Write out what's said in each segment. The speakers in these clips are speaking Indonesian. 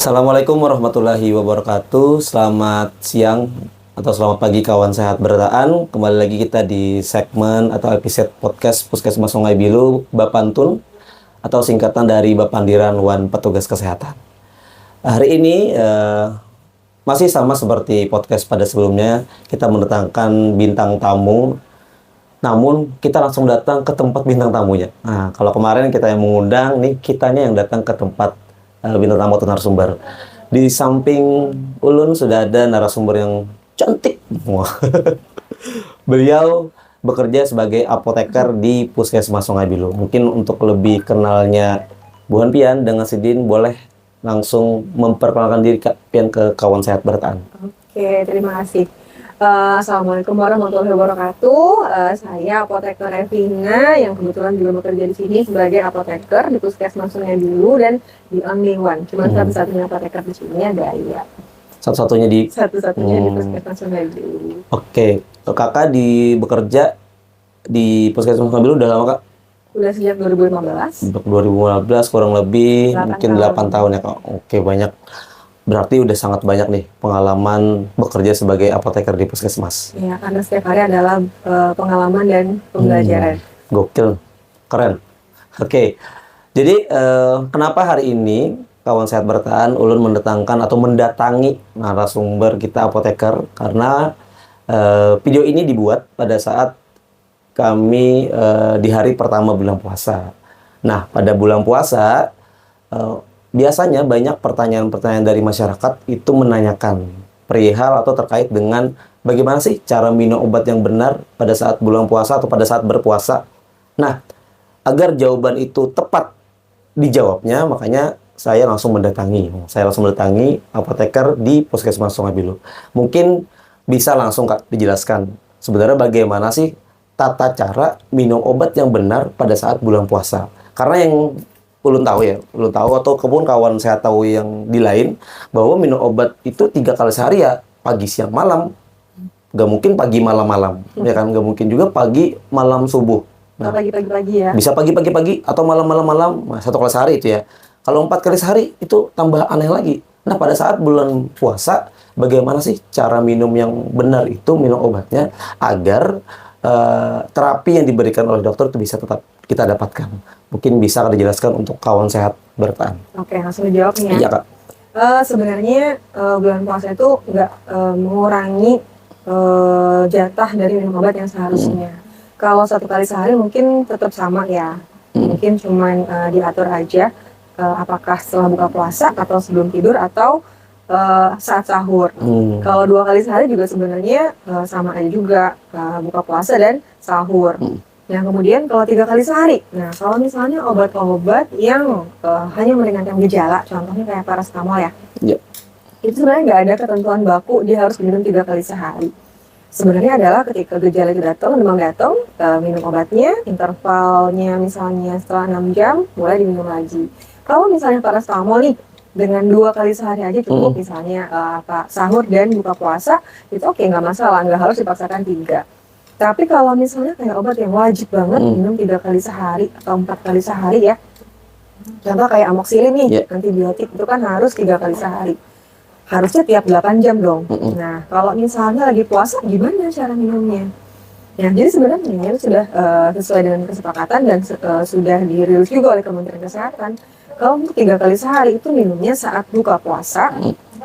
Assalamualaikum warahmatullahi wabarakatuh. Selamat siang atau selamat pagi kawan sehat bertaan. Kembali lagi kita di segmen atau episode podcast Puskesmas Sungai Bilu Bapantun atau singkatan dari Bapandiran Wan Petugas Kesehatan. Hari ini masih sama seperti podcast pada sebelumnya, kita mendatangkan bintang tamu. Namun kita langsung datang ke tempat bintang tamunya. Nah, kalau kemarin kita yang mengundang, nih kitanya yang datang ke tempat bintang tamu atau narasumber. Di samping Ulun sudah ada narasumber yang cantik. Wah. Beliau bekerja sebagai apoteker di Puskesmas Sungai Bilu. Mungkin untuk lebih kenalnya Bu Han Pian dengan Sidin, boleh langsung memperkenalkan diri Kak Pian ke kawan sehat bertahan. Oke, terima kasih. Assalamualaikum warahmatullahi wabarakatuh. Saya apoteker Evina yang kebetulan juga bekerja di sini sebagai apoteker di Puskesmas Sungai Bilu dan di Only One. Cuma satu-satunya apoteker di sini ada ya. Satu-satunya di Puskesmas Sungai Bilu. Oke, Kakak bekerja di Puskesmas Sungai Bilu udah lama Kak? Udah sejak 2015. Untuk 2015 kurang lebih 8 mungkin tahun. 8 tahun ya Kak. Oke, banyak. Berarti udah sangat banyak nih pengalaman bekerja sebagai apoteker di Puskesmas. Ya, karena setiap hari adalah pengalaman dan pembelajaran. Gokil, keren. Oke, jadi kenapa hari ini kawan sehat bertahan Ulun mendatangi narasumber kita apoteker, karena video ini dibuat pada saat kami di hari pertama bulan puasa. Nah, pada bulan puasa biasanya banyak pertanyaan-pertanyaan dari masyarakat itu menanyakan perihal atau terkait dengan bagaimana sih cara minum obat yang benar pada saat bulan puasa atau pada saat berpuasa. Nah, agar jawaban itu tepat dijawabnya, makanya saya langsung mendatangi apoteker di Puskesmas Sungai Bilu. Mungkin bisa langsung Kak dijelaskan sebenarnya bagaimana sih tata cara minum obat yang benar pada saat bulan puasa. Karena yang Ulun tahu ataupun kawan saya tahu yang di lain, bahwa minum obat itu 3 kali sehari ya, pagi, siang, malam. Gak mungkin pagi, malam, ya kan? Gak mungkin juga pagi, malam, subuh. Nah, pagi-pagi ya. Bisa pagi, atau malam, nah, 1 kali sehari itu ya. Kalau 4 kali sehari itu tambah aneh lagi. Nah, pada saat bulan puasa, bagaimana sih cara minum yang benar itu, minum obatnya, agar terapi yang diberikan oleh dokter itu bisa tetap kita dapatkan. Mungkin bisa dijelaskan untuk kawan sehat bertahan. Oke, langsung dijawabnya. Iya Kak. Sebenarnya bulan puasa itu nggak mengurangi jatah dari minum obat yang seharusnya. Kalau 1 kali sehari mungkin tetap sama ya. Mungkin cuman diatur aja apakah setelah buka puasa atau sebelum tidur atau saat sahur. Kalau 2 kali sehari juga sebenarnya sama aja juga buka puasa dan sahur. Nah, kemudian kalau 3 kali sehari, nah kalau misalnya obat-obat yang hanya meringankan gejala, contohnya kayak paracetamol ya, itu sebenarnya nggak ada ketentuan baku dia harus minum 3 kali sehari. Sebenarnya adalah ketika gejala itu datang, demam datang, minum obatnya, intervalnya misalnya setelah 6 jam, mulai diminum lagi. Kalau misalnya paracetamol nih, dengan 2 kali sehari aja cukup, misalnya sahur dan buka puasa, itu oke, nggak masalah, nggak harus dipaksakan 3. Tapi kalau misalnya kayak obat yang wajib banget minum 3 kali sehari atau 4 kali sehari ya, contoh kayak amoxicillin nih, antibiotik itu kan harus 3 kali sehari. Harusnya tiap 8 jam dong. Nah, kalau misalnya lagi puasa, gimana cara minumnya? Nah, jadi sebenarnya itu sudah sesuai dengan kesepakatan dan sudah dirilis juga oleh Kementerian Kesehatan. Kalau untuk 3 kali sehari itu minumnya saat buka puasa,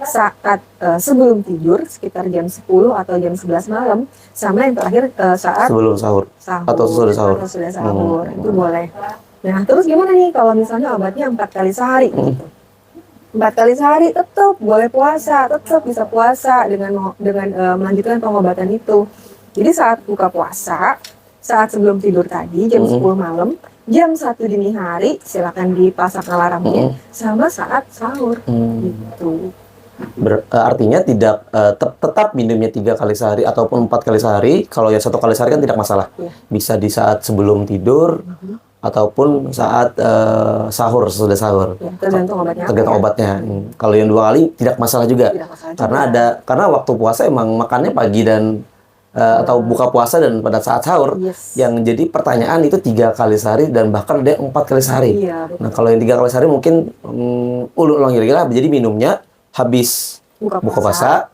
saat sebelum tidur sekitar jam 10 atau jam 11 malam, sama yang terakhir saat sebelum sahur atau sesudah sahur. Itu boleh. Nah, terus gimana nih kalau misalnya obatnya 4 kali sehari gitu. 4 kali sehari tetap boleh puasa, tetap bisa puasa dengan melanjutkan pengobatan itu. Jadi saat buka puasa, saat sebelum tidur tadi jam 10 malam, jam 1 dini hari silakan dipasang alarmnya, sama saat sahur gitu. Artinya tidak tetap minumnya 3 kali sehari ataupun 4 kali sehari. Kalau yang 1 kali sehari kan tidak masalah. Bisa di saat sebelum tidur ataupun saat sahur, sesudah sahur. Tergantung obatnya. Tergantung obatnya. Kalau yang 2 kali tidak masalah juga. Tidak masalah Karena waktu puasa emang makannya pagi dan atau buka puasa dan pada saat sahur. Yes. Yang jadi pertanyaan itu 3 kali sehari dan bahkan ada yang 4 kali sehari. Iya, betul. Nah kalau yang 3 kali sehari mungkin ulang kira-kira. Jadi minumnya habis Buka buka puasa,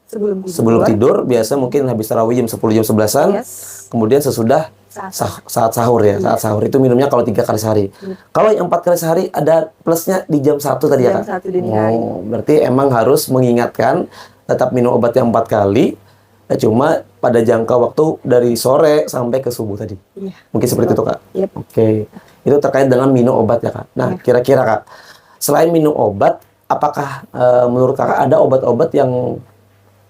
sebelum tidur biasa mungkin habis tarawih jam 10 jam 11-an. Yes. Kemudian sesudah saat sahur ya. Saat sahur itu minumnya kalau 3 kali sehari. Kalau yang 4 kali sehari ada plusnya di jam 1 tadi ya, Jam Kak? 1 dini hari. Berarti emang harus mengingatkan tetap minum obat yang 4 kali. Cuma pada jangka waktu dari sore sampai ke subuh tadi. Iya. Mungkin seperti itu, Kak. Yep. Oke. Itu terkait dengan minum obat ya, Kak. Nah, kira-kira, Kak, selain minum obat, apakah menurut Kakak ada obat-obat yang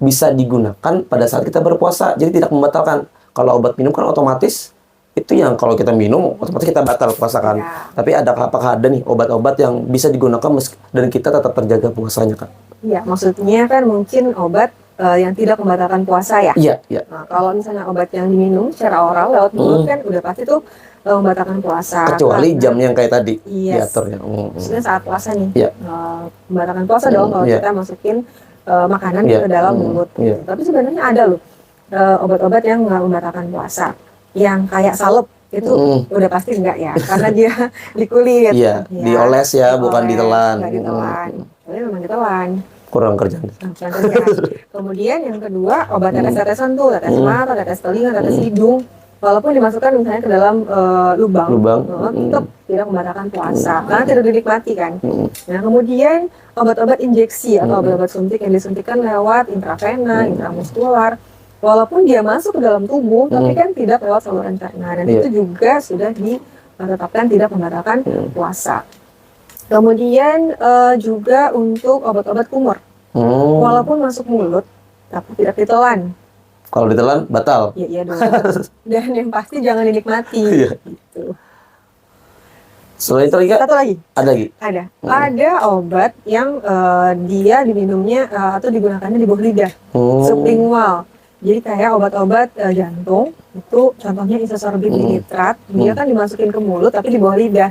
bisa digunakan pada saat kita berpuasa? Jadi tidak membatalkan. Kalau obat minum kan otomatis itu yang kalau kita minum otomatis kita batal puasa kan. Ya. Tapi apakah ada nih obat-obat yang bisa digunakan dan kita tetap terjaga puasanya, Kak? Iya, maksudnya kan mungkin obat yang tidak membatalkan puasa ya. Iya, iya. Nah, kalau misalnya obat yang diminum secara oral lewat mulut kan udah pasti tuh membatalkan puasa. Kecuali Karena- jam yang kayak tadi Yes. diaturnya. Maksudnya saat puasa nih, Iya. membatalkan puasa dong kalau Iya. kita masukin makanan Iya. ke dalam mulut. Iya. Tapi sebenarnya ada loh obat-obat yang nggak membatalkan puasa, yang kayak salep itu udah pasti enggak ya, karena dia di kulit. Iya, ya. dioles ya, bukan Dioles, ditelan. nggak ditelan. Tapi memang ditelan. Kurang kerjaan. Nah, kemudian yang kedua obat tetes-tetesan tuh, tetes mata, tetes telinga, tetes hidung. Walaupun dimasukkan misalnya ke dalam lubang, tetap tidak membatalkan puasa karena tidak dinikmati kan. Nah kemudian obat-obat injeksi atau obat-obat suntik yang disuntikkan lewat intravena, intramuskular, walaupun dia masuk ke dalam tubuh, tapi kan tidak lewat saluran cerna dan itu juga sudah ditetapkan tidak membatalkan puasa. Kemudian juga untuk obat-obat kumur, walaupun masuk mulut tapi tidak ditelan. Kalau ditelan batal. Iya dong. Dan yang pasti jangan dinikmati. Iya. Gitu. Selain itu lagi, Kak? Satu lagi. Ada lagi? Ada. Ada obat yang dia diminumnya atau digunakannya di bawah lidah. Sublingual. Jadi kayak obat-obat jantung itu contohnya isosorbit nitrat, dia kan dimasukin ke mulut tapi di bawah lidah.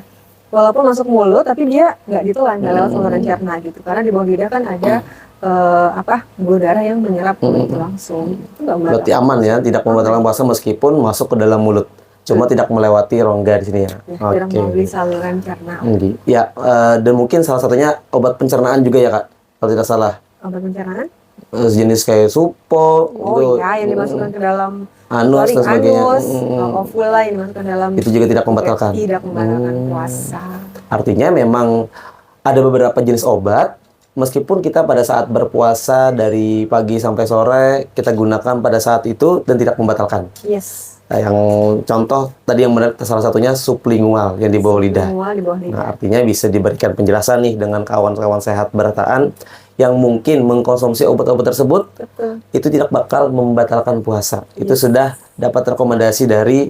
Walaupun masuk mulut tapi dia nggak ditelan, nggak lewat saluran cerna gitu. Karena di bawah lidah kan ada pembuluh darah yang menyerap itu langsung. Itu nggak membatalkan. Berarti aman ya, tidak membatalkan puasa meskipun masuk ke dalam mulut. Cuma tidak melewati rongga di sini ya. Tidak melalui saluran cerna. Ya, dan mungkin salah satunya obat pencernaan juga ya, Kak. Kalau tidak salah. Obat pencernaan? Jenis kayak supo. Oh iya, yang dimasukkan ke dalam anus dan sebagainya. ovula yang dimasukkan dalam. Itu juga tidak membatalkan. Tidak membatalkan puasa. Artinya memang ada beberapa jenis obat. Meskipun kita pada saat berpuasa dari pagi sampai sore kita gunakan pada saat itu dan tidak membatalkan. Yes. Nah, yang contoh tadi yang benar salah satunya sublingual yang di bawah lidah. Sublingual di bawah lidah. Nah, artinya bisa diberikan penjelasan nih dengan kawan-kawan sehat berataan yang mungkin mengkonsumsi obat-obat tersebut. Betul. Itu tidak bakal membatalkan puasa. Itu sudah dapat rekomendasi dari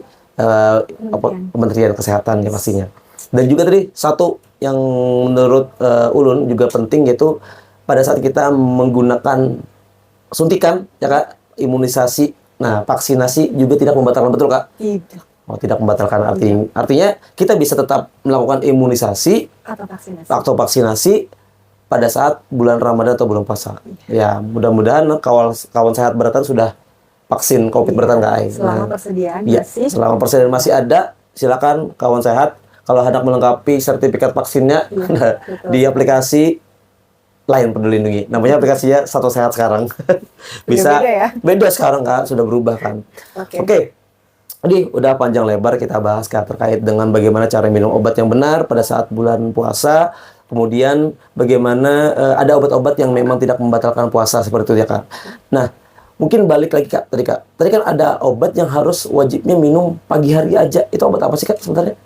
Kementerian Kesehatan ya pastinya. Dan juga tadi satu yang menurut Ulun juga penting yaitu pada saat kita menggunakan suntikan ya Kak, imunisasi. Nah, vaksinasi juga tidak membatalkan, betul Kak? Tidak. Oh, tidak membatalkan artinya kita bisa tetap melakukan imunisasi atau vaksinasi pada saat bulan Ramadan atau bulan puasa. Ya, mudah-mudahan kawan sehat beratan sudah vaksin COVID beratan Kak Ai. Selama persediaan ya, masih. Selama persediaan masih ada, silakan kawan sehat kalau hendak melengkapi sertifikat vaksinnya di aplikasi Lain Peduli Lindungi. Namanya aplikasinya Satu Sehat sekarang. Bisa beda ya? Beda sekarang Kak, sudah berubah kan. Oke. Jadi udah panjang lebar kita bahas Kak terkait dengan bagaimana cara minum obat yang benar pada saat bulan puasa. Kemudian bagaimana ada obat-obat yang memang tidak membatalkan puasa seperti itu ya Kak. Nah, mungkin balik lagi Kak tadi Kak. Tadi kan ada obat yang harus wajibnya minum pagi hari aja. Itu obat apa sih Kak sebenarnya?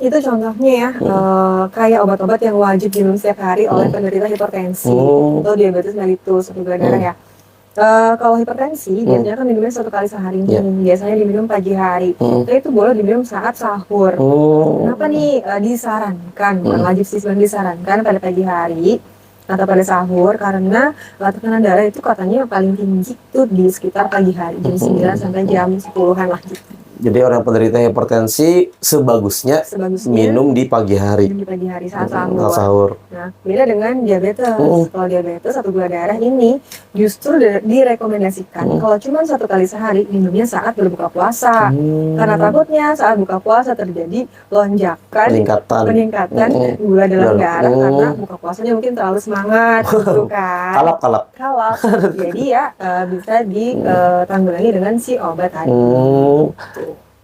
Itu contohnya ya, kayak obat-obat yang wajib diminum setiap hari oleh penderita hipertensi atau diabetes mellitus atau gula darah ya. Kalau hipertensi biasanya kan minumnya 1 kali sehari, biasanya diminum pagi hari. Itu boleh diminum saat sahur. Kenapa nih disarankan? Bukan wajib sih, sebenarnya disarankan pada pagi hari atau pada sahur karena tekanan darah itu katanya paling tinggi tuh di sekitar pagi hari jam 9 sampai jam 10-an lah gitu. Jadi orang penderita hipertensi sebagusnya minum di pagi hari. Minum di pagi hari saat Saat sahur. sahur. Nah, beda dengan diabetes. Kalau diabetes atau gula darah ini justru direkomendasikan kalau cuma 1 kali sehari minumnya saat berbuka puasa. Karena takutnya saat buka puasa terjadi lonjakan, peningkatan gula dalam darah karena buka puasanya mungkin terlalu semangat gitu kan. Kalap. Jadi ya bisa ditanggulangi dengan si obat tadi.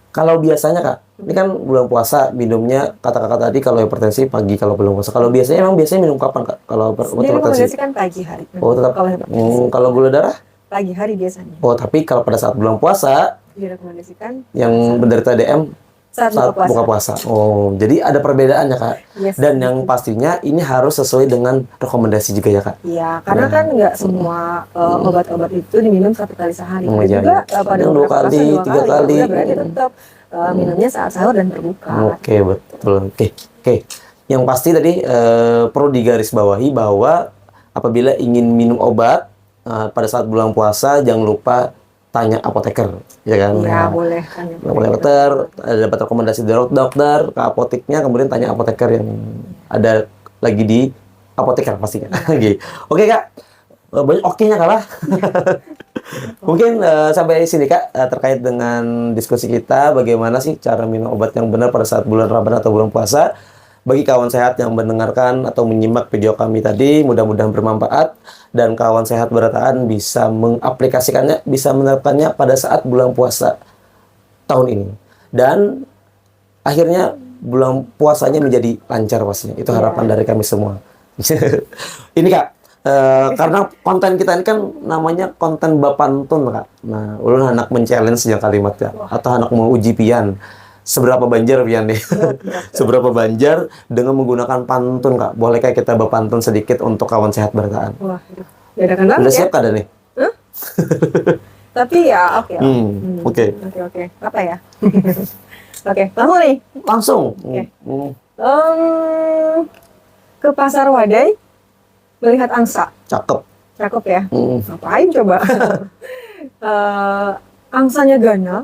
Kalau biasanya Kak, ini kan bulan puasa minumnya kata Kakak tadi kalau hipertensi pagi kalau belum puasa. Kalau biasanya minum kapan Kak? Kalau hipertensi? Direkomendasikan pagi hari. Oh tetap. Kalau gula darah? Pagi hari biasanya. Oh tapi kalau pada saat bulan puasa direkomendasikan yang menderita DM saat buka puasa. Oh jadi ada perbedaannya Kak. Yes, dan yang pastinya ini harus sesuai dengan rekomendasi juga ya Kak. Iya karena kan nggak semua obat-obat itu diminum 1 kali sehari. Juga pada 2 kali, 3 kali. Berarti tetap minumnya saat sahur dan berbuka. Oke, betul. Oke. Yang pasti tadi perlu digarisbawahi bahwa apabila ingin minum obat pada saat bulan puasa jangan lupa tanya apoteker, ya kan? Iya, boleh tanya dokter, dapat rekomendasi dari dokter ke apoteknya, kemudian tanya apoteker yang ada lagi di apoteker pastinya. Oke Kak, banyak oke-nya kalah. Mungkin sampai sini Kak terkait dengan diskusi kita bagaimana sih cara minum obat yang benar pada saat bulan Ramadan atau bulan puasa. Bagi kawan sehat yang mendengarkan atau menyimak video kami tadi, mudah-mudahan bermanfaat dan kawan sehat bertahan bisa mengaplikasikannya, bisa menerapkannya pada saat bulan puasa tahun ini. Dan akhirnya bulan puasanya menjadi lancar pastinya. Itu harapan dari kami semua. Ini Kak, karena konten kita ini kan namanya konten Bapantun Kak. Nah, ulun anak men-challenge yang kalimatnya atau anak mau uji pian. Seberapa banjar pian nih? Seberapa banjar dengan menggunakan pantun Kak. Boleh kayak kita Bapantun sedikit untuk kawan sehat bertahan? Wah, dadakan banget. Udah siap Kak nih? Tapi ya oke. Oke. Apa ya? Oke, langsung nih. Langsung. Ke pasar Wadai melihat angsa. Cakep ya. Ngapain coba? Angsanya ganal.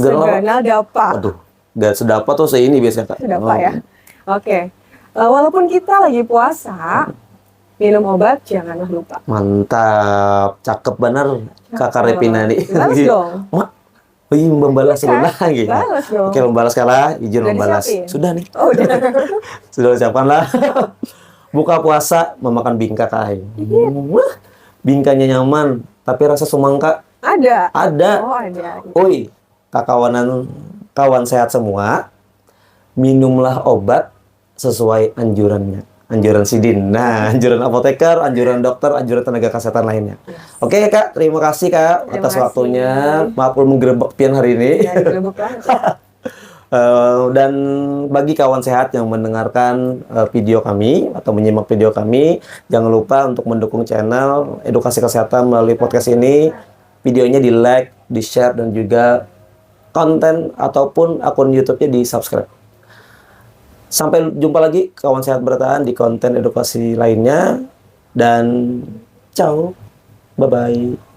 Ganal dapat. Aduh, dan sedapat tuh ini biasanya Kak. Sedapat ya. Oke. Walaupun kita lagi puasa, minum obat janganlah lupa. Mantap, cakep bener Kakak Repina nih. Balas dong. Membalas lagi. Balas dong. Oke, membalas kalah, izin membalas. Sudah nih. Oh, udah. Sudah siapkan lah. Buka puasa memakan bingka Kak. Bingkanya nyaman, tapi rasa semangka ada. Oh, ada. Oi, kawan sehat semua, minumlah obat sesuai anjurannya. Anjuran Sidin. Nah, anjuran apoteker, anjuran dokter, anjuran tenaga kesehatan lainnya. Oke Kak, terima kasih Kak atas waktunya. Maaf menggerebek pian hari ini. Ya, digerebek banget. Dan bagi kawan sehat yang mendengarkan video kami atau menyimak video kami, jangan lupa untuk mendukung channel Edukasi Kesehatan melalui podcast ini. Videonya di like, di share, dan juga konten ataupun akun YouTube-nya di subscribe. Sampai jumpa lagi kawan sehat bertahan di konten edukasi lainnya, dan ciao, bye bye.